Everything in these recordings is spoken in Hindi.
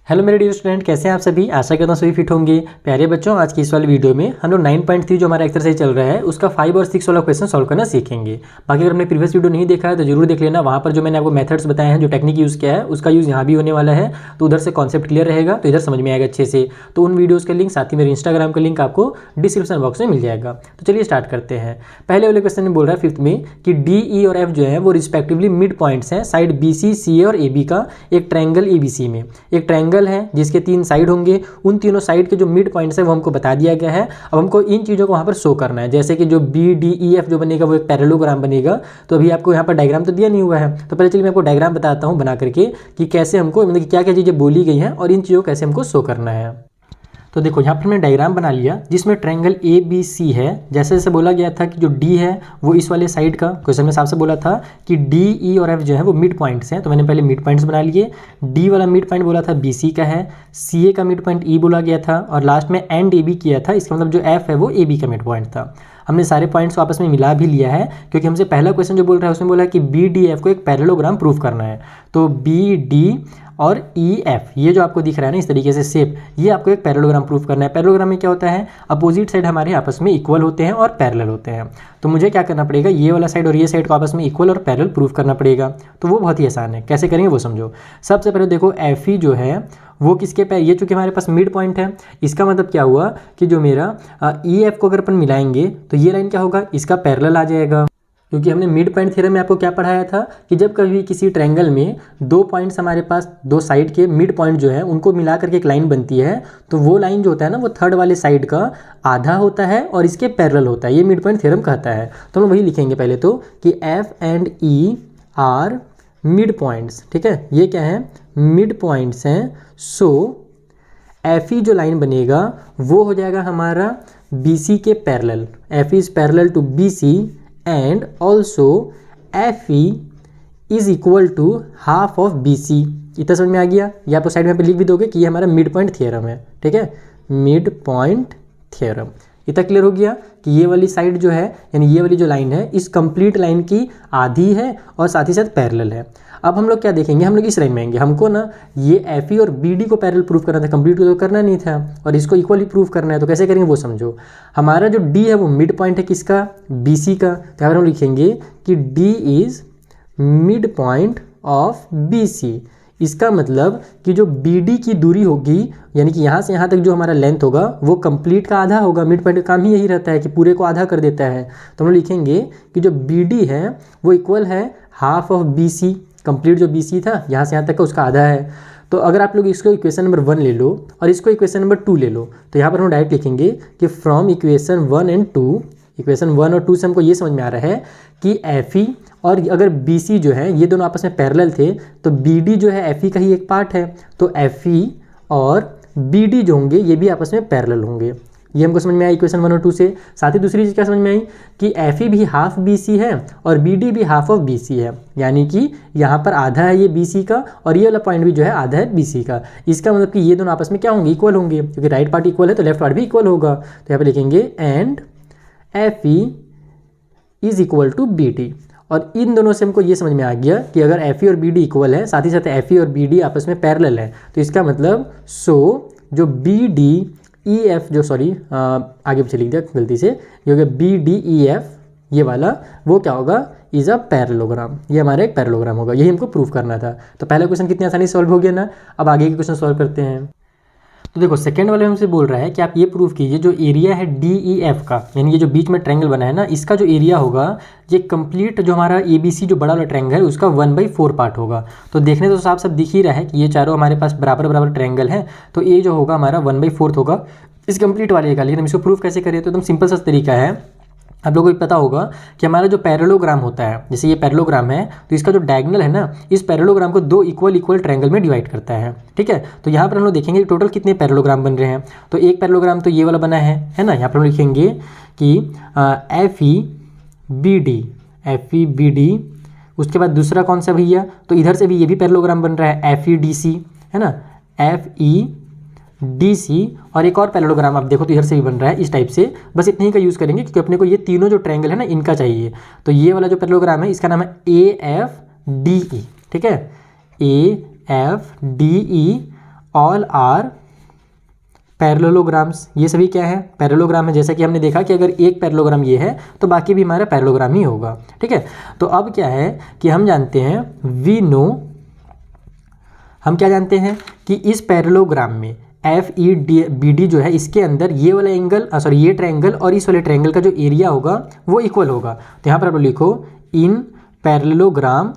हेलो मेरे डियर स्टूडेंट, कैसे हैं आप सभी। आशा करता हूं सभी फिट होंगे। प्यारे बच्चों, आज की इस वाली वीडियो में हम लोग 9.3 जो हमारा एक्सरसाइज चल रहा है उसका 5 और 6 वाला क्वेश्चन सॉल्व करना सीखेंगे। बाकी अगर हमने प्रीवियस वीडियो नहीं देखा है तो जरूर देख लेना। वहाँ पर जो मैंने आपको मेथड्स बताए हैं, जो टेक्निक यूज़ किया है, उसका यूज़ यहाँ भी होने वाला है। तो उधर से कॉन्सेप्ट क्लियर रहेगा तो इधर समझ में आएगा अच्छे से। तो उन वीडियोज़ का लिंक, साथ ही मेरे इंस्टाग्राम का लिंक आपको डिस्क्रिप्शन बॉक्स में मिल जाएगा। तो चलिए स्टार्ट करते हैं। पहले वाले क्वेश्चन में बोल रहा है 5th में कि डी, ई और एफ जो है वो रिस्पेक्टिवली मिड पॉइंट्स हैं साइड बी सी, सी ए और ए बी का एक ट्रायंगल ए बी सी में। एक ट्रायंगल है जिसके 3 साइड होंगे, उन तीनों साइड के जो मिड पॉइंट्स है वो हमको बता दिया गया है। अब हमको इन चीज़ों को वहाँ पर शो करना है, जैसे कि जो बी डी ई एफ जो बनेगा वो एक पैरेललोग्राम बनेगा। तो अभी आपको यहाँ पर डायग्राम तो दिया नहीं हुआ है, तो पहले चलिए मैं आपको डायग्राम बताता हूँ बना करके कि कैसे हमको, मतलब क्या क्या चीज़ें बोली गई हैं और इन चीज़ों को कैसे हमको शो करना है। तो देखो यहाँ पर मैंने डायग्राम बना लिया जिसमें ट्रायंगल ए बी सी है। जैसे जैसे बोला गया था कि जो डी है वो इस वाले साइड का, क्वेश्चन में साफ से बोला था कि डी, ई और एफ जो है वो मिड पॉइंट्स हैं। तो मैंने पहले मिड पॉइंट्स बना लिए। डी वाला मिड पॉइंट बोला था बी सी का है, सी ए का मिड पॉइंट ई बोला गया था, और लास्ट में एंड ए बी किया था। इसका मतलब जो एफ है वो ए बी का मिड पॉइंट था। हमने सारे पॉइंट्स को आपस में मिला भी लिया है, क्योंकि हमसे पहला क्वेश्चन जो बोल रहा है उसमें बोला है कि बी डी एफ को एक पैरेललोग्राम प्रूफ करना है। तो बी डी और ई एफ, ये जो आपको दिख रहा है ना इस तरीके से शेप, ये आपको एक पैरेललोग्राम प्रूफ करना है। पैरेललोग्राम में क्या होता है, अपोजिट साइड हमारे आपस में इक्वल होते हैं और पैरेलल होते हैं। तो मुझे क्या करना पड़ेगा, ये वाला साइड और ये साइड को आपस में इक्वल और पैरेलल प्रूफ करना पड़ेगा। तो वो बहुत ही आसान है, कैसे करेंगे वो समझो। सबसे पहले देखो एफ ई जो है वो किसके पैर, ये चूँकि हमारे पास मिड पॉइंट है, इसका मतलब क्या हुआ कि जो मेरा ई एफ को अगर अपन मिलाएंगे तो ये लाइन क्या होगा, इसका पैरेलल आ जाएगा। क्योंकि हमने मिड पॉइंट थ्योरम में आपको क्या पढ़ाया था कि जब कभी किसी ट्रायंगल में दो पॉइंट्स हमारे पास, दो साइड के मिड पॉइंट जो है उनको मिला करके एक लाइन बनती है, तो वो लाइन जो होता है ना वो थर्ड वाले साइड का आधा होता है और इसके पैरेलल होता है। ये मिड पॉइंट थ्योरम कहता है। तो हम वही लिखेंगे पहले तो कि F and E R mid points. ठीक है, ये क्या है, मिड पॉइंट्स हैं। सो एफ ई जो लाइन बनेगा वो हो जाएगा हमारा बी सी के parallel. F E is parallel to B C and also FE is equal to half of BC। इतना समझ में आ गया। ये आपको साइड में पे लिख भी दोगे कि ये हमारा मिड पॉइंट थ्योरम है। ठीक है, मिड पॉइंट थ्योरम। इतना क्लियर हो गया कि ये वाली साइड जो है, यानी ये वाली जो लाइन है, इस कंप्लीट लाइन की आधी है और साथ ही साथ पैरेलल है। अब हम लोग क्या देखेंगे, हम लोग इस लाइन में आएंगे। हमको ना ये एफ ई और बी डी को पैरेलल प्रूफ करना था, कंप्लीट को तो करना नहीं था, और इसको इक्वली प्रूफ करना है। तो कैसे करेंगे वो समझो। हमारा जो डी है वो मिड पॉइंट है किसका, बी सी का। तो यहाँ पर हम लिखेंगे कि D is mid point of B C. इसका मतलब कि जो बी डी की दूरी होगी, यानी कि यहाँ से यहाँ तक जो हमारा लेंथ होगा वो कंप्लीट का आधा होगा। मिड पॉइंट का काम ही यही रहता है कि पूरे को आधा कर देता है। तो हम लिखेंगे कि जो बी डी है वो इक्वल है half of B C. Complete जो बी सी था यहाँ से यहाँ तक का उसका आधा है। तो अगर आप लोग इसको इक्वेशन नंबर 1 ले लो और इसको इक्वेशन नंबर 2 ले लो, तो यहाँ पर हम डायरेक्ट लिखेंगे कि फ्रॉम इक्वेशन 1 एंड 2, इक्वेशन 1 और 2 से हमको ये समझ में आ रहा है कि एफ ई और अगर बी सी जो है ये दोनों आपस में पैरेलल थे, तो बी डी जो है एफ ई का ही एक पार्ट है। तो एफ ई और बी डी जो होंगे ये भी आपस में पैरेलल होंगे। ये हमको समझ में आई इक्वेशन 1 और 2 से। साथ ही दूसरी चीज़ क्या समझ में आई कि एफ ई भी हाफ बी सी है और बी डी भी हाफ ऑफ बी सी है, यानी कि यहाँ पर आधा है ये बी सी का और ये वाला पॉइंट भी जो है आधा है बी सी का। इसका मतलब कि ये दोनों आपस में क्या होंगे, इक्वल होंगे, क्योंकि राइट पार्ट इक्वल है तो लेफ्ट पार्ट भी इक्वल होगा। तो यहाँ पर लिखेंगे and F E is equal to B D. और इन दोनों से हमको ये समझ में आ गया कि अगर एफ ई और बी डी इक्वल है, साथ ही साथ एफ ई और बी डी आपस में पैरेलल है, तो इसका मतलब सो जो बी डी ई एफ जो, सॉरी आगे पीछे लिख दिया गलती से, ये हो गया बी डी ई एफ, ये वाला वो क्या होगा, इज अ पैरेललोग्राम। ये हमारा एक पैरेललोग्राम होगा। यही हमको प्रूफ करना था। तो पहला क्वेश्चन कितनी आसानी से सॉल्व हो गया ना। अब आगे के क्वेश्चन सॉल्व करते हैं। तो देखो सेकंड वाले हमसे बोल रहा है कि आप ये प्रूफ कीजिए जो एरिया है डी ई एफ का, यानी ये जो बीच में ट्रायंगल बना है ना, इसका जो एरिया होगा ये कंप्लीट जो हमारा ए बी सी जो बड़ा वाला ट्रायंगल है उसका 1/4 पार्ट होगा। तो देखने तो साफ सब दिख ही रहा है कि ये चारों हमारे पास बराबर बराबर ट्रायंगल है, तो ये जो होगा हमारा 1/4 होगा इस कंप्लीट वाले का। लेकिन हम इसको प्रूफ कैसे करें, तो एकदम सिंपल सा तरीका है। आप लोगों को पता होगा कि हमारा जो पैरेललोग्राम होता है, जैसे ये पैरेललोग्राम है तो इसका जो डायगोनल है ना, इस पैरेललोग्राम को दो इक्वल ट्रायंगल में डिवाइड करता है। ठीक है, तो यहाँ पर हम लोग देखेंगे टोटल कितने पैरेललोग्राम बन रहे हैं। तो एक पैरेललोग्राम तो ये वाला बना है ना। यहाँ पर हम लिखेंगे कि F E B D, F E B D. उसके बाद दूसरा कौन सा भैया, तो इधर से भी ये भी पैरेललोग्राम बन रहा है, एफ ई डी सी, है ना, एफ ई डी सी। और एक और पैरेललोग्राम आप देखो तो इधर से भी बन रहा है इस टाइप से। बस इतने ही का यूज़ करेंगे क्योंकि अपने को ये तीनों जो ट्रायंगल है ना इनका चाहिए। तो ये वाला जो पैरेललोग्राम है इसका नाम है ए एफ डी ई। ठीक है, A F D E all are parallelograms. ये सभी क्या है, पैरेललोग्राम है। जैसा कि हमने देखा कि अगर एक पैरेललोग्राम ये है तो बाकी भी हमारा पैरेललोग्राम ही होगा, ठीक है। तो अब क्या है कि हम जानते हैं, वी नो, हम क्या जानते हैं कि इस पैरेललोग्राम में FEBD जो है, इसके अंदर ये वाला एंगल ये ट्रायंगल और इस वाले ट्रायंगल का जो एरिया होगा वो इक्वल होगा। तो यहाँ पर आप लोग लिखो इन पैरेललोग्राम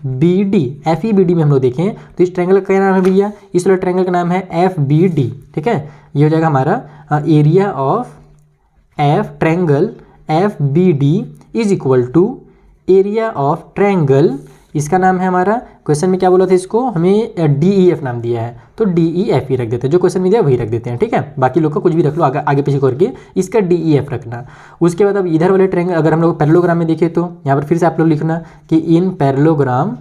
FEBD में हम लोग देखें तो इस ट्रायंगल का क्या नाम है भैया, इस वाले ट्रायंगल का नाम है FBD, ठीक है। ये हो जाएगा हमारा area of triangle FBD is equal to area of triangle, इसका नाम है हमारा, क्वेश्चन में क्या बोला था, इसको हमें DEF नाम दिया है तो DEF ही रख देते हैं, जो क्वेश्चन में दिया वही रख देते हैं, ठीक है। बाकी लोग का कुछ भी रख लो आगे पीछे करके, इसका DEF रखना। उसके बाद अब इधर वाले ट्रायंगल अगर हम लोग पैरेललोग्राम में देखें तो यहाँ पर फिर से आप लोग लिखना कि इन पैरेललोग्राम,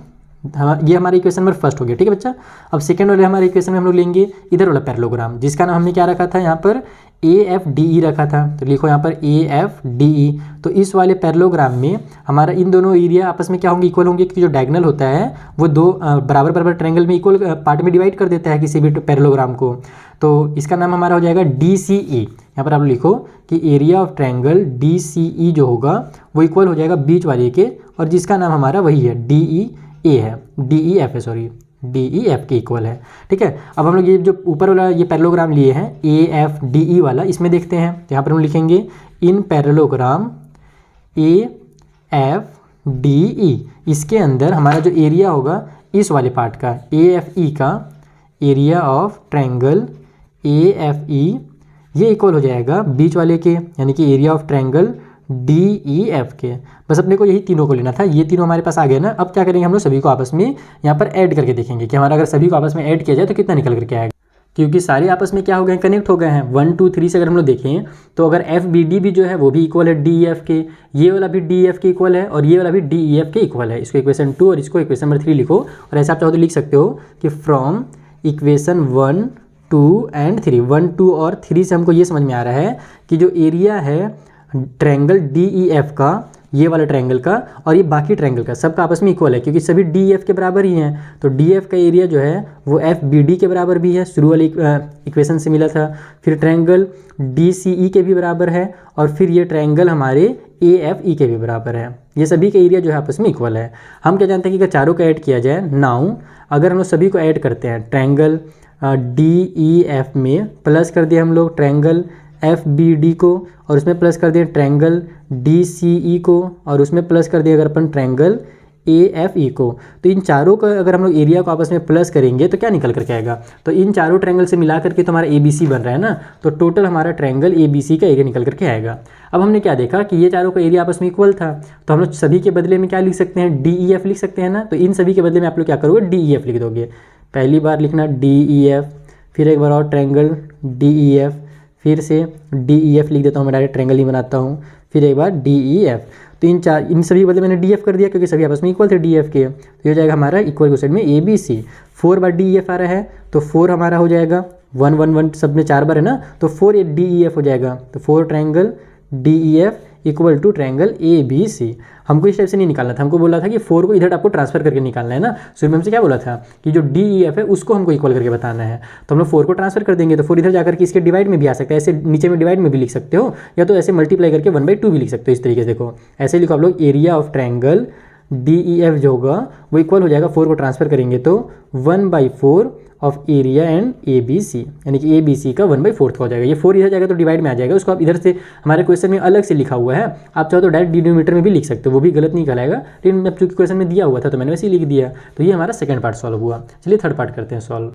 ये हमारा इक्वेशन नंबर फर्स्ट हो गया, ठीक है बच्चा। अब सेकंड वाले हमारे इक्वेशन में हम लोग लेंगे इधर वाला पैरेललोग्राम, जिसका नाम हमने क्या रखा था, यहाँ पर AFDE रखा था। तो लिखो यहाँ पर AFDE। तो इस वाले पैरेललोग्राम में हमारा इन दोनों एरिया आपस में क्या होंगे, इक्वल होंगे, क्योंकि जो डायगोनल होता है वो दो बराबर बराबर ट्रायंगल में इक्वल पार्ट में डिवाइड कर देता है किसी भी पैरेललोग्राम को। तो इसका नाम हमारा हो जाएगा DCE। यहाँ पर आप लिखो कि एरिया ऑफ ट्रायंगल DCE जो होगा वो इक्वल हो जाएगा बीच वाले के, और जिसका नाम हमारा वही है DEF के इक्वल है, ठीक है। अब हम लोग ये जो ऊपर वाला ये पैरेललोग्राम लिए हैं AFDE वाला, इसमें देखते हैं। तो यहाँ पर हम लिखेंगे इन पैरेललोग्राम AFDE, इसके अंदर हमारा जो एरिया होगा इस वाले पार्ट का, AFE का एरिया ऑफ ट्रायंगल AFE, ये इक्वल हो जाएगा बीच वाले के, यानी कि एरिया ऑफ ट्रायंगल DEF के। बस अपने को यही तीनों को लेना था, ये तीनों हमारे पास आ गए ना। अब क्या करेंगे, हम लोग सभी को आपस में यहाँ पर ऐड करके देखेंगे कि हमारा अगर सभी को आपस में ऐड किया जाए तो कितना निकल करके आएगा, क्योंकि सारे आपस में क्या हो गए, कनेक्ट हो गए हैं। 1 2 3 से अगर हम लोग देखें तो अगर FBD भी जो है वो भी इक्वल है DEF के, ये वाला भी DEF के इक्वल है और ये वाला भी DEF के इक्वल है। इसको इक्वेशन 2 और इसको इक्वेशन नंबर 3 लिखो, और ऐसा आप चाहो तो लिख सकते हो कि फ्रॉम इक्वेशन 1 2 एंड 3, 1 2 और 3 से हमको ये समझ में आ रहा है कि जो एरिया है ट्रायंगल DEF का, ये वाला ट्रायंगल का और ये बाकी ट्रायंगल का, सबका आपस में इक्वल है, क्योंकि सभी DEF के बराबर ही हैं। तो DEF का एरिया जो है वो FBD के बराबर भी है, शुरू वाली इक्वेशन से मिला था। फिर ट्रायंगल DCE के भी बराबर है, और फिर ये ट्रायंगल हमारे AFE के भी बराबर है। ये सभी के एरिया जो है आपस में इक्वल है। हम क्या जानते हैं कि अगर चारों को ऐड किया जाए, नाउ अगर हम लोग सभी को ऐड करते हैं, ट्रायंगल DEF में प्लस कर दिया हम लोग ट्रायंगल FBD को, और उसमें प्लस कर दिया ट्रायंगल DCE को, और उसमें प्लस कर दिया अगर अपन ट्रायंगल AFE को, तो इन चारों का अगर हम लोग एरिया को आपस में प्लस करेंगे तो क्या निकल करके आएगा, तो इन चारों ट्रायंगल से मिला करके तो हमारा ABC बन रहा है ना, तो टोटल हमारा ट्रायंगल ABC का एरिया निकल करके आएगा। अब हमने क्या देखा कि ये चारों का एरिया आपस में इक्वल था, तो हम लोग सभी के बदले में क्या लिख सकते हैं, DEF लिख सकते हैं ना। तो इन सभी के बदले में आप लोग क्या करोगे, DEF लिख दोगे। पहली बार लिखना DEF, फिर एक बार और ट्रायंगल DEF, फिर से DEF लिख देता हूँ, मैं डायरेक्ट ट्रायंगल ही बनाता हूँ, फिर एक बार DEF। तो इन सभी बदले मैंने DF कर दिया क्योंकि सभी आपस में इक्वल थे DF के। तो ये हो जाएगा हमारा इक्वल क्वेश्चन में ABC। 4 बार DEF आ रहा है तो 4 हमारा हो जाएगा, 1 1 1 सब में 4 बार है ना, तो 4 DEF हो जाएगा। तो 4 triangle DEF equal to triangle ABC। हमको इस टाइप से नहीं निकालना था, हमको बोला था कि 4 को इधर आपको ट्रांसफर करके निकालना है ना। शुरू में हमसे क्या बोला था कि जो DEF है उसको हमको इक्वल करके बताना है, तो हम लोग 4 को ट्रांसफर कर देंगे। तो 4 इधर जाकर के इसके डिवाइड में भी आ सकता है, ऐसे नीचे में डिवाइड में भी लिख सकते हो, या तो ऐसे मल्टीप्लाई करके 1/2 भी लिख सकते हो। इस तरीके से देखो, ऐसे लिखो आप लोग, एरिया ऑफ ट्रायंगल DEF जो होगा वो इक्वल हो जाएगा, 4 को ट्रांसफर करेंगे तो 1/4 ऑफ एरिया एंड ABC, यानी कि ABC का 1/4 हो जाएगा। ये 4 इधर जाएगा तो डिवाइड में आ जाएगा, उसको आप इधर से हमारे क्वेश्चन में अलग से लिखा हुआ है, आप चाहो तो डायरेक्ट डिनोमिनेटर में भी लिख सकते हो, वो भी गलत नहीं कहलाएगा। लेकिन अब चूंकि क्वेश्चन में दिया हुआ था तो मैंने वैसे ही लिख दिया। तो ये हमारा सेकंड पार्ट सॉल्व हुआ। चलिए थर्ड पार्ट करते हैं सॉल्व।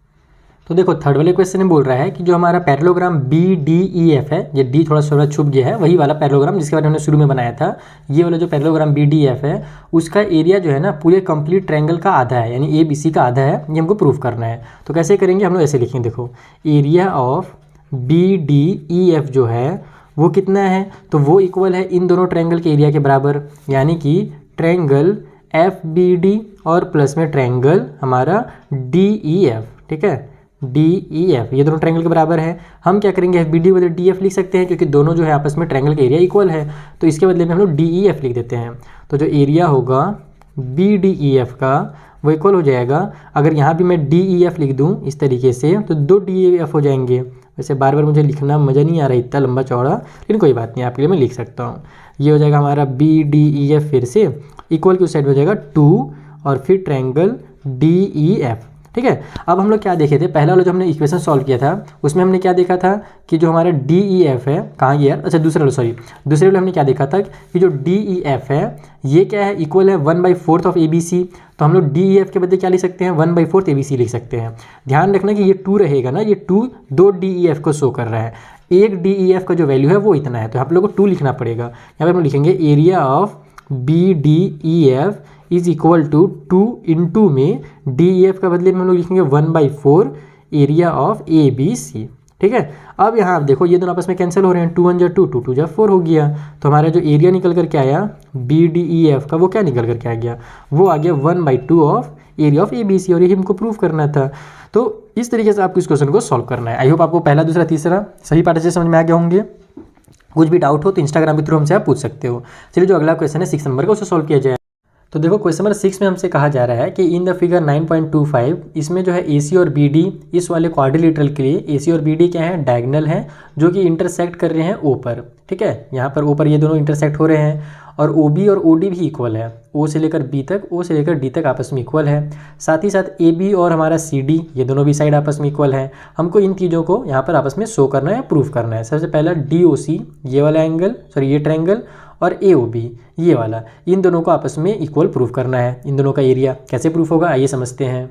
तो देखो थर्ड वाले क्वेश्चन में बोल रहा है कि जो हमारा पैरेललोग्राम BDEF है, ये D थोड़ा छुप गया है, वही वाला पैरेललोग्राम जिसके बारे में हमने शुरू में बनाया था, ये वाला जो पैरेललोग्राम BDEF है उसका एरिया जो है ना पूरे कंप्लीट ट्रायंगल का आधा है, यानी ABC का आधा है। ये हमको प्रूफ करना है। तो कैसे करेंगे, हम लोग ऐसे लिखेंगे, देखो एरिया ऑफ BDEF जो है वो कितना है, तो वो इक्वल है इन दोनों ट्रायंगल के एरिया के बराबर, यानी कि ट्रायंगल FBD और प्लस में ट्रायंगल हमारा DEF, ठीक है, DEF, ये दोनों ट्रायंगल के बराबर है। हम क्या करेंगे, FBD बदले DF लिख सकते हैं क्योंकि दोनों जो है आपस में ट्रायंगल का एरिया इक्वल है, तो इसके बदले में हम लोग DEF लिख देते हैं। तो जो एरिया होगा BDEF का वो इक्वल हो जाएगा। अगर यहाँ भी मैं DEF लिख दूँ इस तरीके से तो 2 DEF हो जाएंगे। वैसे बार बार मुझे लिखना मज़ा नहीं आ रहा इतना लंबा चौड़ा, लेकिन कोई बात नहीं, आपके लिए मैं लिख सकता हूँ। ये हो जाएगा हमारा BDEF, फिर से इक्वल की उस साइड में हो जाएगा 2 और फिर ट्रायंगल DEF। ठीक है, अब हम लोग क्या देखे थे, पहला वाला जो हमने इक्वेशन सॉल्व किया था उसमें हमने क्या देखा था कि जो हमारा DEF है, कहाँ गया, अच्छा दूसरे वाले हमने क्या देखा था कि जो DEF है ये क्या है, इक्वल है 1/4 ऑफ ABC। तो हम लोग DEF के बदले क्या लिख सकते हैं, 1/4 ABC लिख सकते हैं। ध्यान रखना कि ये 2 रहेगा ना, ये 2 दो DEF को शो कर रहा है, एक DEF का जो वैल्यू है वो इतना है, तो यहाँ पर लोगों को 2 लिखना पड़ेगा। यहाँ पर हम लिखेंगे area of BDEF is equal to 2 into में DEF का बदले में हम लोग लिखेंगे 1/4 एरिया ऑफ ABC। ठीक है, अब यहाँ आप देखो ये दोनों आपस में कैंसिल हो रहे हैं, 2 1 जा 2, 2 2 जा 4 हो गया। तो हमारा जो एरिया निकल कर के आया BDEF का, वो क्या निकल कर के आ गया, वो आ गया 1/2 ऑफ एरिया ऑफ ABC, और ये हमको प्रूव करना था। तो इस तरीके से आपको इस क्वेश्चन को सॉल्व करना है। आई होप आपको पहला, दूसरा, तीसरा सभी पार्ट से समझ में आ गए होंगे। कुछ भी डाउट हो तो इंस्टाग्राम के थ्रू हमसे आप पूछ सकते हो। चलिए, जो अगला क्वेश्चन है 6 नंबर का, उसे सॉल्व किया जाए। तो देखो क्वेश्चन नंबर 6 में हमसे कहा जा रहा है कि इन द फिगर 9.25 इसमें जो है AC और BD, इस वाले क्वाड्रिलेटरल के लिए AC और BD क्या है, डायगोनल है, जो कि इंटरसेक्ट कर रहे हैं O पर। ठीक है, यहाँ पर O पर ये दोनों इंटरसेक्ट हो रहे हैं, और OB और OD भी इक्वल है, O से लेकर B तक, O से लेकर D तक आपस में इक्वल है। साथ ही साथ AB और हमारा CD, ये दोनों भी साइड आपस में इक्वल है। हमको इन चीज़ों को यहाँ पर आपस में शो करना है, प्रूफ करना है। सबसे पहला DOC, ये वाला एंगल, सॉरी ये ट्रायंगल, और AOB ये वाला, इन दोनों को आपस में इक्वल प्रूफ करना है। इन दोनों का एरिया कैसे प्रूफ होगा, आइए समझते हैं।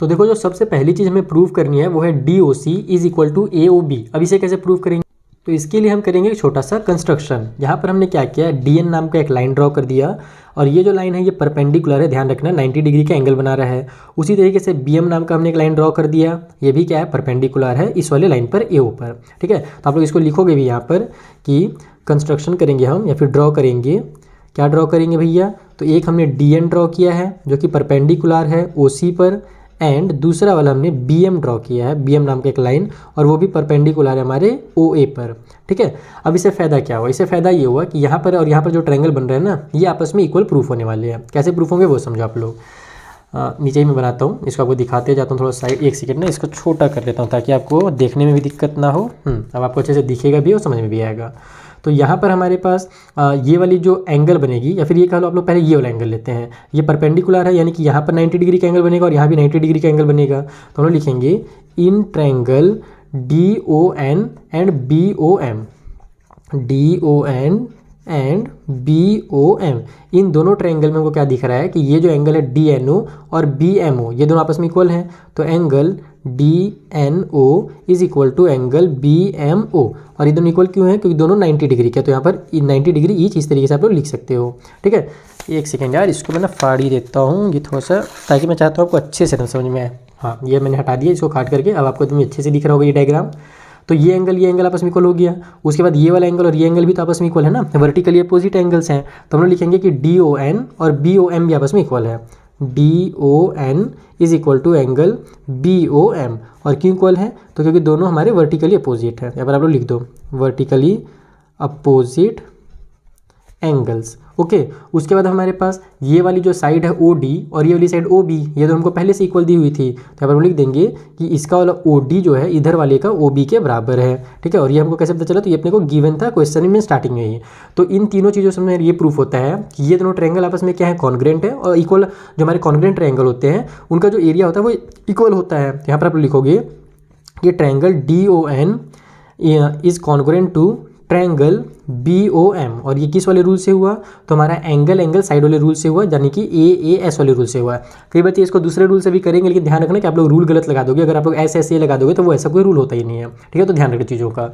तो देखो, जो सबसे पहली चीज़ हमें प्रूफ करनी है वो है DOC is equal to AOB। अब इसे कैसे प्रूफ करेंगे, तो इसके लिए हम करेंगे एक छोटा सा कंस्ट्रक्शन। यहाँ पर हमने क्या किया, DN नाम का एक लाइन ड्रॉ कर दिया, और ये जो लाइन है ये परपेंडिकुलर है, ध्यान रखना 90 डिग्री का एंगल बना रहा है। उसी तरीके से BM नाम का हमने एक लाइन ड्रॉ कर दिया, ये भी क्या है, परपेंडिकुलर है इस वाले लाइन पर, AO पर। ठीक है, तो आप लोग इसको लिखोगे भी यहाँ पर कि कंस्ट्रक्शन करेंगे हम, या फिर ड्रॉ करेंगे। क्या ड्रॉ करेंगे भैया, तो एक हमने DN ड्रॉ किया है जो कि परपेंडिकुलर है OC पर, एंड दूसरा वाला हमने BM ड्रॉ किया है, BM नाम का एक लाइन, और वो भी परपेंडिकुलर है हमारे OA पर। ठीक है, अब इससे फ़ायदा क्या हुआ, इससे फ़ायदा ये हुआ कि यहाँ पर और यहाँ पर जो ट्रायंगल बन रहे हैं ना, ये आपस में इक्वल प्रूफ होने वाले हैं। कैसे प्रूफ होंगे वो समझो आप लोग। नीचे ही मैं बनाता हूँ, इसको आपको दिखाते जाता हूँ थोड़ा साइड, एक सेकेंड ना इसको छोटा कर लेता हूँ ताकि आपको देखने में भी दिक्कत ना हो। अब आपको अच्छे से दिखेगा भी और समझ में भी आएगा। तो यहाँ पर हमारे पास ये वाली जो एंगल बनेगी, या फिर ये कह लो आप लोग पहले ये वाला एंगल लेते हैं, ये परपेंडिकुलर है, यानी कि यहाँ पर 90 डिग्री का एंगल बनेगा और यहाँ भी 90 डिग्री का एंगल बनेगा। तो हम लोग लिखेंगे in triangle DON and BOM, DON and BOM, इन दोनों ट्रायंगल में हमको क्या दिख रहा है कि ये जो एंगल है DNO और BMO, ये दोनों आपस में इक्वल हैं। तो angle DNO is equal to angle BMO, और ये दोनों इक्वल क्यों है, क्योंकि दोनों 90 डिग्री के, तो यहाँ पर 90 डिग्री ईच, इस तरीके से आप लोग लिख सकते हो। ठीक है, एक सेकेंड यार, इसको मैं ना फाड़ ही देता हूँ ये थोड़ा सा, ताकि मैं चाहता हूँ आपको अच्छे से समझ में आए। हाँ, ये मैंने हटा दिया, इसको काट करके अब आपको एकदम अच्छे से दिख रहा होगा ये डायग्राम। तो ये एंगल आपस में इक्वल हो गया। उसके बाद ये वाला एंगल और ये एंगल भी तो आपस में इक्वल है ना, वर्टिकली अपोजिट एंगल्स हैं। तो हम लोग लिखेंगे कि DON और BOM भी आपस में इक्वल है, DON is equal to angle BOM। और क्यों इक्वल है, तो क्योंकि दोनों हमारे वर्टिकली अपोजिट है। यहाँ पर आप लोग लिख दो वर्टिकली अपोजिट एंगल्स। ओके, उसके बाद हमारे पास ये वाली जो साइड है OD और ये वाली साइड OB, ये तो हमको पहले से इक्वल दी हुई थी। तो यहाँ पर हम लिख देंगे कि इसका वाला OD जो है इधर वाले का OB के बराबर है। ठीक है, और ये हमको कैसे पता चला, तो ये अपने को गिवन था क्वेश्चन में स्टार्टिंग में ही। तो इन तीनों चीज़ों से ये प्रूफ होता है कि ये दोनों ट्रायंगल आपस में क्या है, कॉन्ग्रेंट है, और इक्वल जो हमारे कॉन्ग्रेंट ट्रायंगल होते हैं उनका जो एरिया होता है वो इक्वल होता है। यहाँ पर आप लिखोगे ये triangle DON is congruent to triangle BOM, और ये किस वाले रूल से हुआ, तो हमारा एंगल साइड वाले रूल से हुआ, यानी कि AAS वाले रूल से हुआ। कई बच्चे इसको दूसरे रूल से भी करेंगे, लेकिन ध्यान रखना कि आप लोग रूल गलत लगा दोगे। अगर आप लोग SSA लगा दोगे तो वो ऐसा कोई रूल होता ही नहीं है। ठीक है, तो ध्यान रखना चीज़ों का।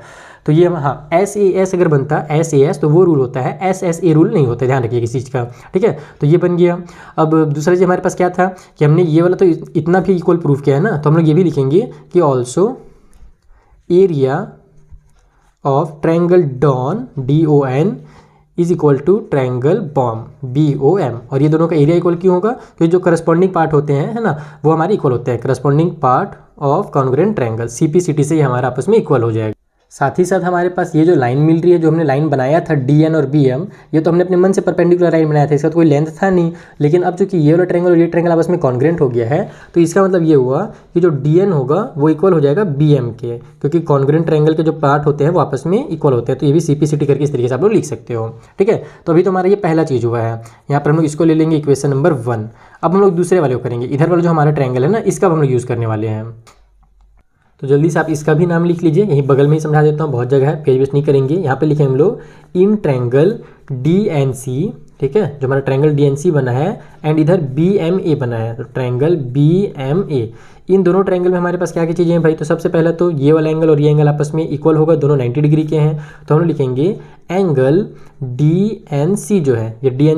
तो ये हाँ SAS अगर बनता SAS तो वो रूल होता है, SSA रूल नहीं होता है, ध्यान रखिए किसी चीज़ का। ठीक है, तो ये बन गया। अब दूसरा चीज़ हमारे पास क्या था कि हमने ये वाला तो इतना भी इक्वल प्रूफ किया है ना, तो हम लोग ये भी लिखेंगे कि also area of triangle DON is equal to triangle BOM। और ये दोनों का एरिया इक्वल क्यों होगा, क्योंकि जो करस्पॉन्डिंग पार्ट होते हैं है ना, वो हमारे इक्वल होते हैं। Corresponding part of congruent triangle CPCT से ये हमारा आपस में इक्वल हो जाएगा। साथ ही साथ हमारे पास ये जो लाइन मिल रही है, जो हमने लाइन बनाया था DN और BM, ये तो हमने अपने मन से परपेंडिकुलर लाइन बनाया था, इसका तो कोई लेंथ था नहीं। लेकिन अब चूंकि ये वाला ट्रायंगल और ये ट्रायंगल आपस में कॉन्ग्रेंट हो गया है, तो इसका मतलब ये हुआ कि जो DN होगा वो इक्वल हो जाएगा BM के, क्योंकि कॉन्ग्रेंट ट्रायंगल के जो पार्ट होते हैं वो आपस में इक्वल होते हैं। तो ये भी CP/CT करके इस तरीके से आप लोग लिख सकते हो। ठीक है, तो अभी तो हमारा ये पहला चीज़ हुआ है। यहाँ पर हम लोग इसको ले लेंगे इक्वेशन नंबर 1। अब हम लोग दूसरे वाले को करेंगे। इधर वाला जो हमारा ट्रायंगल है ना, इसका हम लोग यूज़ करने वाले हैं। तो जल्दी से आप इसका भी नाम लिख लीजिए, यहीं बगल में ही समझा देता हूँ, बहुत जगह है, पेज वेस्ट नहीं करेंगे। यहाँ पे लिखे हम लोग इन ट्रायंगल DNC, ठीक है, जो हमारा ट्रायंगल DNC बना है एंड इधर BMA बना है, तो ट्रायंगल BMA। इन दोनों ट्रायंगल में हमारे पास क्या क्या चीज़ें हैं भाई? तो सबसे पहला तो ये वाला एंगल और ये एंगल आपस में इक्वल होगा, दोनों 90 डिग्री के हैं। तो हम लोग लिखेंगे एंगल DNC जो है, ये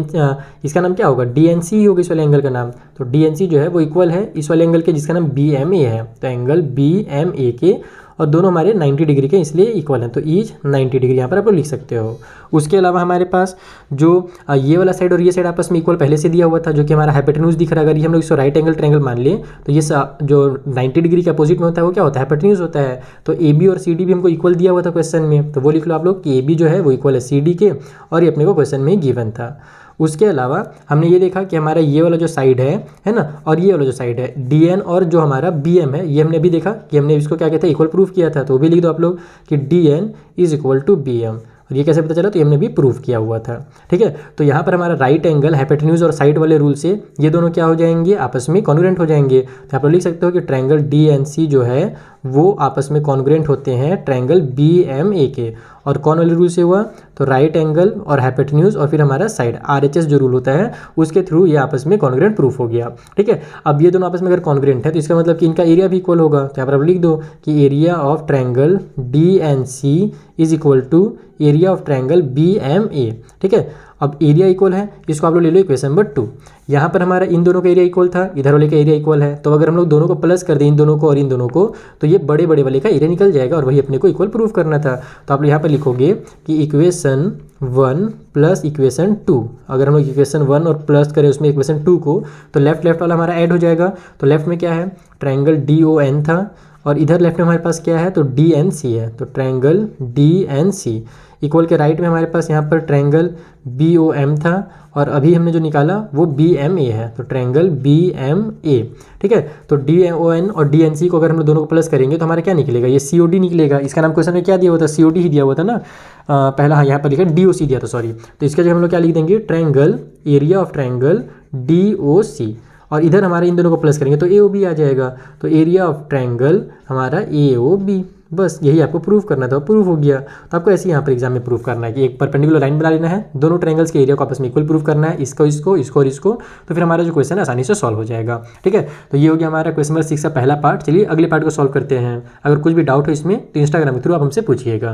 इसका नाम क्या होगा? DNC ही होगा इस वाले एंगल का नाम। तो DNC जो है वो इक्वल है इस वाले एंगल के जिसका नाम BMA है। तो एंगल BMA के, और दोनों हमारे 90 डिग्री के इसलिए इक्वल हैं, तो ईच 90 डिग्री यहाँ पर आप लोग लिख सकते हो। उसके अलावा हमारे पास जो ये वाला साइड और ये साइड आपस में इक्वल पहले से दिया हुआ था, जो कि हमारा हाइपोटेन्यूज दिख रहा है। अगर ये हम लोग इसको राइट एंगल ट्रायंगल मान लिए, तो ये जो 90 डिग्री के अपोजिट में होता है वो क्या होता है? हाइपोटेन्यूज होता है। तो AB और CD भी हमको इक्वल दिया हुआ था क्वेश्चन में, तो वो लिख लो आप लोग कि AB जो है वो इक्वल है CD के, और ये अपने को क्वेश्चन में गिवन था। उसके अलावा हमने ये देखा कि हमारा ये वाला जो साइड है ना, और ये वाला जो साइड है DN और जो हमारा BM है, ये हमने भी देखा कि हमने इसको क्या कहते हैं? इक्वल प्रूफ किया था। तो वो भी लिख दो आप लोग कि DN is equal to BM। और ये कैसे पता चला? तो ये हमने भी प्रूफ किया हुआ था। ठीक है, तो यहाँ पर हमारा राइट एंगल, हाइपोटेन्यूज और साइड वाले रूल से ये दोनों क्या हो जाएंगे? आपस में कॉन्ग्रुएंट हो जाएंगे। तो आप लोग लिख सकते हो कि ट्रायंगल DNC जो है वो आपस में कॉन्ग्रुएंट होते हैं ट्रायंगल BMA के। और कौन वाले रूल से हुआ? तो राइट एंगल और हाइपोटेन्यूज और फिर हमारा साइड, RHS जो रूल होता है उसके थ्रू ये आपस में कॉन्ग्रुएंट प्रूफ हो गया। ठीक है, अब ये दोनों आपस में अगर कॉन्ग्रुएंट है तो इसका मतलब कि इनका एरिया भी इक्वल होगा। तो यहाँ पर आप लिख दो कि area of triangle DNC is equal to area of triangle BMA। ठीक है, अब एरिया इक्वल है, इसको आप लोग ले लो इक्वेशन नंबर 2। यहाँ पर हमारा इन दोनों का एरिया इक्वल था, इधर वाले का एरिया इक्वल है। तो अगर हम लोग दोनों को प्लस कर दें, इन दोनों को और इन दोनों को, तो ये बड़े बड़े वाले का एरिया निकल जाएगा, और वही अपने को इक्वल प्रूफ करना था। तो आप यहाँ पर लिखोगे कि इक्वेशन 1 प्लस इक्वेशन 2। अगर हम लोग इक्वेशन 1 और प्लस करें उसमें इक्वेशन 2 को, तो लेफ्ट वाला हमारा ऐड हो जाएगा। तो लेफ्ट में क्या है? ट्रायंगल DON था, और इधर लेफ्ट में हमारे पास क्या है? तो DNC है। तो ट्रायंगल DNC इक्वल के राइट में हमारे पास यहाँ पर ट्रायंगल BOM था, और अभी हमने जो निकाला वो BMA है। तो ट्रायंगल BMA। ठीक है, तो DON और DNC को अगर हम लोग दोनों को प्लस करेंगे तो हमारा क्या निकलेगा? ये COD निकलेगा। इसका नाम क्वेश्चन में क्या दिया हुआ था? COD ही दिया हुआ था ना, पहला। हाँ, यहाँ पर लिखा DOC दिया था, सॉरी। तो इसका जो हम लोग क्या लिख देंगे? Triangle, area of triangle DOC, और इधर हमारे इन दोनों को प्लस करेंगे तो AOB आ जाएगा। तो एरिया ऑफ ट्रायंगल हमारा AOB। बस यही आपको प्रूफ करना था, प्रूफ हो गया। तो आपको ऐसे यहाँ पर एग्जाम में प्रूफ करना है कि एक परपेंडिकुलर लाइन बना लेना है, दोनों ट्रायंगल्स के एरिया को आपस में इक्वल प्रूफ करना है, इसको इसको इसको और इसको, तो फिर हमारा जो क्वेश्चन है आसानी से सॉल्व हो जाएगा। ठीक है, तो ये हो गया हमारा क्वेश्चन नंबर 6 का पहला पार्ट। चलिए अगले पार्ट को सॉल्व करते हैं। अगर कुछ भी डाउट हो इसमें तो इंस्टाग्राम के थ्रू आप हमसे पूछिएगा।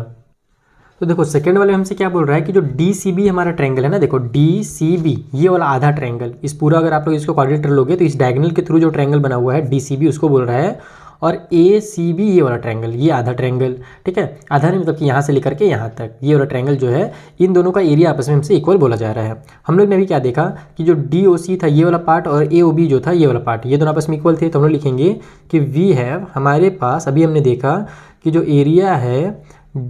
तो देखो सेकंड वाले हमसे क्या बोल रहा है कि जो DCB हमारा ट्रायंगल है ना, देखो DCB ये वाला आधा ट्रायंगल, इस पूरा अगर आप लोग इसको क्वाड्रेटर लोगे तो इस डायगोनल के थ्रू जो ट्रायंगल बना हुआ है DCB उसको बोल रहा है, और ACB ये वाला ट्रायंगल, ये आधा ट्रायंगल। ठीक है, आधा नहीं मतलब कि यहाँ से लेकर के यहाँ तक ये वाला ट्रायंगल जो है, इन दोनों का एरिया आपस में हमसे इक्वल बोला जा रहा है। हम लोग ने अभी क्या देखा कि जो DOC था ये वाला पार्ट, और AOB जो था ये वाला पार्ट, ये दोनों आपस में इक्वल थे। तो हम लोग लिखेंगे कि वी हैव, हमारे पास अभी हमने देखा कि जो एरिया है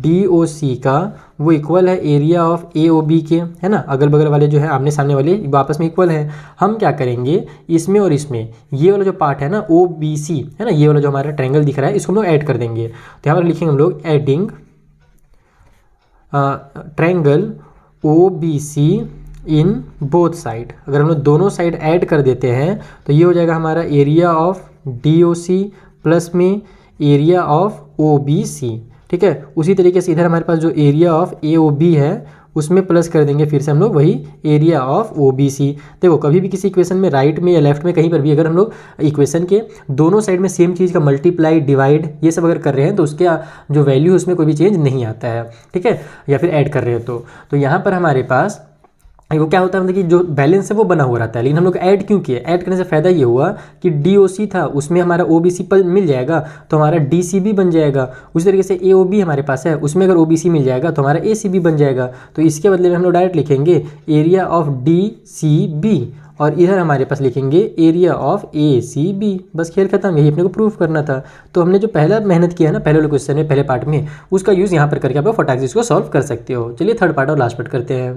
DOC का वो इक्वल है एरिया ऑफ AOB के, है ना। अगल बगल वाले जो है आमने सामने वाले वो आपस में इक्वल हैं। हम क्या करेंगे, इसमें और इसमें ये वाला जो पार्ट है ना OBC है ना, ये वाला जो हमारा ट्रायंगल दिख रहा है, इसको हम लोग ऐड कर देंगे। तो यहाँ पर लिखेंगे हम लोग adding triangle OBC in both side. अगर हम लोग दोनों साइड ऐड कर देते हैं तो ये हो जाएगा हमारा एरिया ऑफ DOC प्लस में एरिया ऑफ OBC। ठीक है, उसी तरीके से इधर हमारे पास जो एरिया ऑफ AOB है उसमें प्लस कर देंगे फिर से हम लोग वही एरिया ऑफ OBC। देखो कभी भी किसी इक्वेशन में राइट में या लेफ्ट में कहीं पर भी अगर हम लोग इक्वेशन के दोनों साइड में सेम चीज़ का मल्टीप्लाई, डिवाइड ये सब अगर कर रहे हैं तो उसके जो वैल्यू है उसमें कोई भी चेंज नहीं आता है। ठीक है, या फिर ऐड कर रहे हो तो यहाँ पर हमारे पास वो क्या होता है मतलब कि जो बैलेंस है वो बना हुआ रहता है। लेकिन हम लोग ऐड क्यों किए? ऐड करने से फ़ायदा ये हुआ कि DOC था उसमें हमारा OBC पर मिल जाएगा तो हमारा DCB बन जाएगा। उसी तरीके से AOB हमारे पास है, उसमें अगर OBC मिल जाएगा तो हमारा ACB बन जाएगा। तो इसके बदले में हम लोग डायरेक्ट लिखेंगे एरिया ऑफ DCB, और इधर हमारे पास लिखेंगे एरिया ऑफ ACB। बस खेल खत्म, यही अपने को प्रूफ करना था। तो हमने जो पहला मेहनत किया है ना पहले वाले क्वेश्चन में, पहले पार्ट में, उसका यूज़ यहाँ पर करके आप फटाक से इसको सॉल्व कर सकते हो। चलिए थर्ड पार्ट और लास्ट पार्ट करते हैं।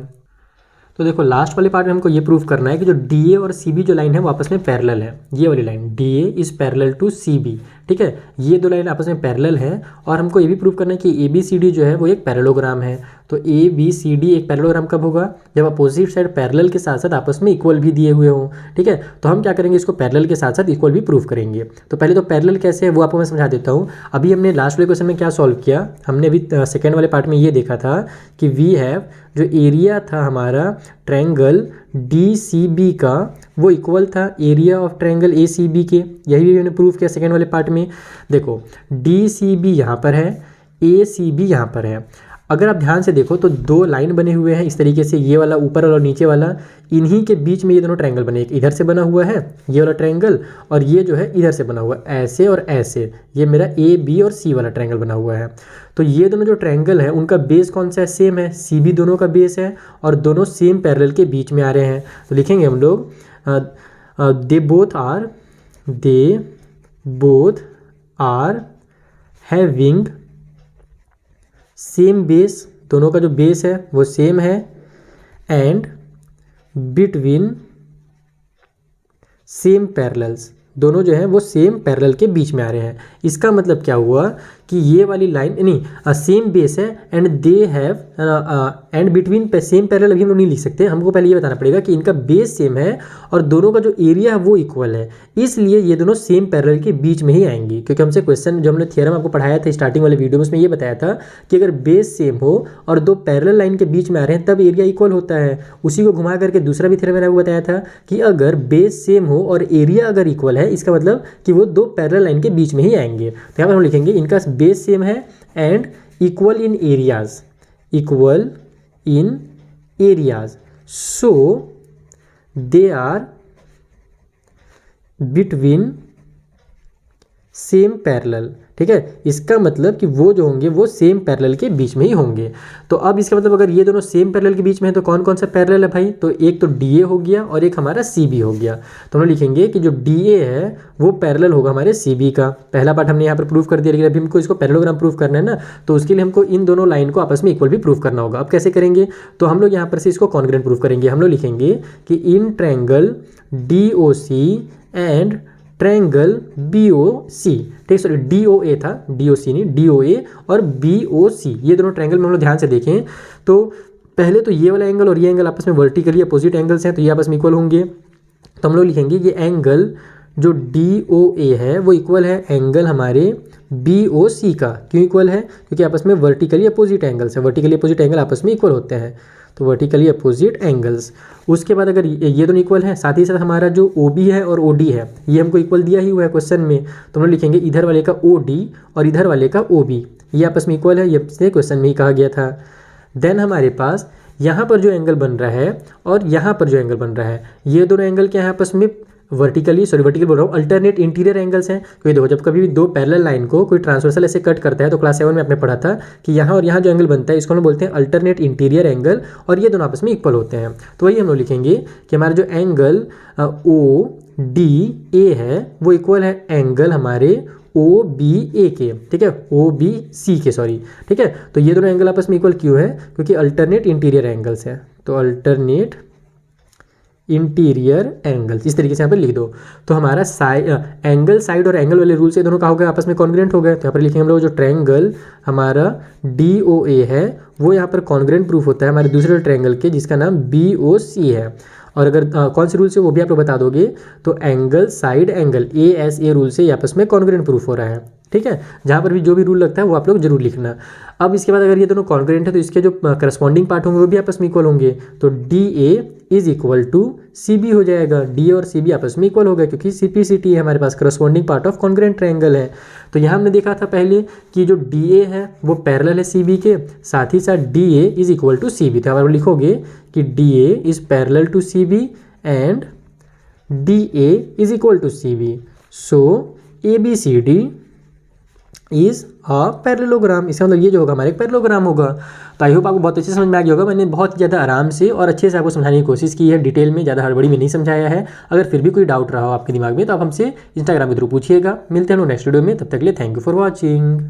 तो देखो लास्ट वाले पार्ट में हमको ये प्रूफ करना है कि जो DA और CB जो लाइन है वो आपस में पैरेलल है। ये वाली line DA is parallel to CB, ठीक है, ये दो लाइन आपस में पैरेलल है। और हमको ये भी प्रूफ करना है कि ABCD जो है वो एक पैरेललोग्राम है। तो ABCD एक पैरेललोग्राम कब होगा? जब अपोजिट साइड पैरेलल के साथ साथ आपस में इक्वल भी दिए हुए हों, ठीक है। तो हम क्या करेंगे, इसको पैरेलल के साथ साथ इक्वल भी प्रूफ करेंगे। तो पहले तो पैरेलल कैसे है वो आपको मैं समझा देता हूँ। अभी हमने लास्ट वाले क्वेश्चन में क्या सॉल्व किया, हमने अभी सेकेंड वाले पार्ट में ये देखा था कि वी हैव जो एरिया था हमारा ट्रायंगल DCB का वो इक्वल था एरिया ऑफ ट्रायंगल ACB के। यही भी मैंने प्रूफ किया सेकेंड वाले पार्ट में। देखो DCB यहाँ पर है, ACB यहाँ पर है। अगर आप ध्यान से देखो तो दो लाइन बने हुए हैं इस तरीके से, ये वाला ऊपर वाला और नीचे वाला, इन्हीं के बीच में ये दोनों ट्रायंगल बने। एक इधर से बना हुआ है ये वाला ट्रायंगल, और ये जो है इधर से बना हुआ है ऐसे और ऐसे, ये मेरा AB और C वाला ट्रायंगल बना हुआ है। तो ये दोनों जो ट्रायंगल है उनका बेस कौन सा है? सेम है, CB दोनों का बेस है और दोनों सेम पैरेलल के बीच में आ रहे हैं। तो लिखेंगे हम लोग they both are having same base, दोनों का जो बेस है वो सेम है, एंड बिटवीन सेम पैरेलल्स, दोनों जो है वो सेम पैरेलल के बीच में आ रहे हैं। इसका मतलब क्या हुआ कि ये वाली लाइन नहीं, सेम बेस है and they have and between same parallel अभी हम लोग नहीं लिख सकते, हमको पहले ये बताना पड़ेगा कि इनका बेस सेम है और दोनों का जो एरिया है वो इक्वल है, इसलिए ये दोनों सेम पैरेलल के बीच में ही आएंगी। क्योंकि हमसे क्वेश्चन जो हमने थ्योरम आपको पढ़ाया था स्टार्टिंग वाले वीडियो में, उसमें ये बताया था कि अगर बेस सेम हो और दो पैरेलल लाइन के बीच में आ रहे हैं तब एरिया इक्वल होता है। उसी को घुमा करके दूसरा भी थ्योरम मैंने आपको बताया था कि अगर बेस सेम हो और एरिया अगर इक्वल है, इसका मतलब कि वो दो पैरेलल लाइन के बीच में ही आएंगे। तो यहाँ पर हम लिखेंगे इनका बेस सेम है and equal in areas, equal in areas, so they are between same parallel, ठीक है। इसका मतलब कि वो जो होंगे वो सेम पैरेलल के बीच में ही होंगे। तो अब इसका मतलब अगर ये दोनों सेम पैरेलल के बीच में है तो कौन कौन सा पैरेलल है भाई? तो एक तो DA हो गया और एक हमारा CB हो गया। तो हम लिखेंगे कि जो DA है वो पैरेलल होगा हमारे CB का। पहला पार्ट हमने यहाँ पर प्रूफ कर दिया, लेकिन अभी हमको इसको पैरेललोग्राम प्रूफ करना है ना, तो उसके लिए हमको इन दोनों लाइन को आपस में इक्वल भी प्रूफ करना होगा। अब कैसे करेंगे? तो हम लोग यहाँ पर से इसको कॉन्ग्रुएंट प्रूफ करेंगे। हम लोग लिखेंगे कि in triangle DOC and triangle BOC, ठीक, सॉरी DOA था, DOC नहीं, DOA और BOC, ये दोनों ट्रायंगल में हम लोग ध्यान से देखें तो पहले तो ये वाला एंगल और ये एंगल आपस में वर्टिकली अपोजिट एंगल्स हैं, तो ये आपस में इक्वल होंगे। तो हम लोग लिखेंगे ये एंगल जो DOA है वो इक्वल है एंगल हमारे BOC का। क्यों इक्वल है? क्योंकि आपस में वर्टिकली अपोजिट एंगल्स है, वर्टिकली अपोजिट एंगल आपस में इक्वल होते हैं, तो वर्टिकली अपोजिट एंगल्स। उसके बाद अगर ये दोनों इक्वल है, साथ ही साथ हमारा जो OB है और OD है ये हमको इक्वल दिया ही हुआ है क्वेश्चन में, तो हम लोग लिखेंगे इधर वाले का OD और इधर वाले का OB, ये आपस में इक्वल है, ये क्वेश्चन में ही कहा गया था। देन हमारे पास यहाँ पर जो एंगल बन रहा है और यहाँ पर जो एंगल बन रहा है, ये दोनों एंगल क्या है आपस में वर्टिकली बोल रहा हूँ, अल्टरनेट इंटीरियर एंगल्स हैं। क्योंकि देखो जब कभी भी दो पैरेलल लाइन को कोई ट्रांसवर्सल ऐसे कट करता है तो क्लास 7 में आपने पढ़ा था कि यहाँ और यहाँ जो एंगल बनता है इसको हम बोलते हैं अल्टरनेट इंटीरियर एंगल, और ये दोनों आपस में इक्वल होते हैं। तो वही हम लोग लिखेंगे कि हमारा जो एंगल ODA है वो इक्वल है एंगल हमारे OBA के, ठीक है, OBC के, सॉरी, ठीक है। तो ये दोनों एंगल आपस में इक्वल क्यों है? क्योंकि अल्टरनेट इंटीरियर एंगल्स है, तो अल्टरनेट इंटीरियर एंगल्स इस तरीके से यहाँ पर लिख दो। तो हमारा एंगल साइड और एंगल वाले रूल से दोनों का हो गया आपस में कॉन्ग्रुएंट हो गए। तो यहाँ पर लिखेंगे हम लोग जो ट्रायंगल हमारा DOA है वो यहाँ पर कॉन्ग्रुएंट प्रूफ होता है हमारे दूसरे ट्रायंगल के जिसका नाम BOC है। और अगर कौन से रूल से वो भी आप लोग बता दोगे, तो angle side angle ASA rule से आपस में कॉन्ग्रुएंट प्रूफ हो रहा है, ठीक है। जहाँ पर भी जो भी रूल लगता है वो आप लोग जरूर लिखना। अब इसके बाद अगर ये दोनों कॉन्ग्रुएंट है तो इसके जो करस्पॉन्डिंग पार्ट होंगे वो भी आपस में इक्वल होंगे, तो DA is equal to CB हो जाएगा। D और CB आपस में इक्वल हो गया क्योंकि CPCT है हमारे पास, corresponding part of congruent triangle है। तो यहाँ हमने देखा था पहले कि जो DA है वो पैरेलल है CB के, साथ ही साथ DA is equal to CB। तो आप लिखोगे कि DA is parallel to CB and DA is equal to CB, so ABCD is a parallelogram. इसका मतलब ये जो होगा हमारा एक पैरेललोग्राम होगा। तो आई होप आपको बहुत अच्छे से समझ में आ गया होगा। मैंने बहुत ज़्यादा आराम से और अच्छे से आपको समझाने की कोशिश की है, डिटेल में, ज़्यादा हड़बड़ी में नहीं समझाया है। अगर फिर भी कोई डाउट रहा हो आपके दिमाग में तो आप हमसे इंस्टाग्राम के थ्रू पूछिएगा। मिलते हैं हम लोग नेक्स्ट वीडियो में, तब तक के लिए थैंक यू फॉर वॉचिंग।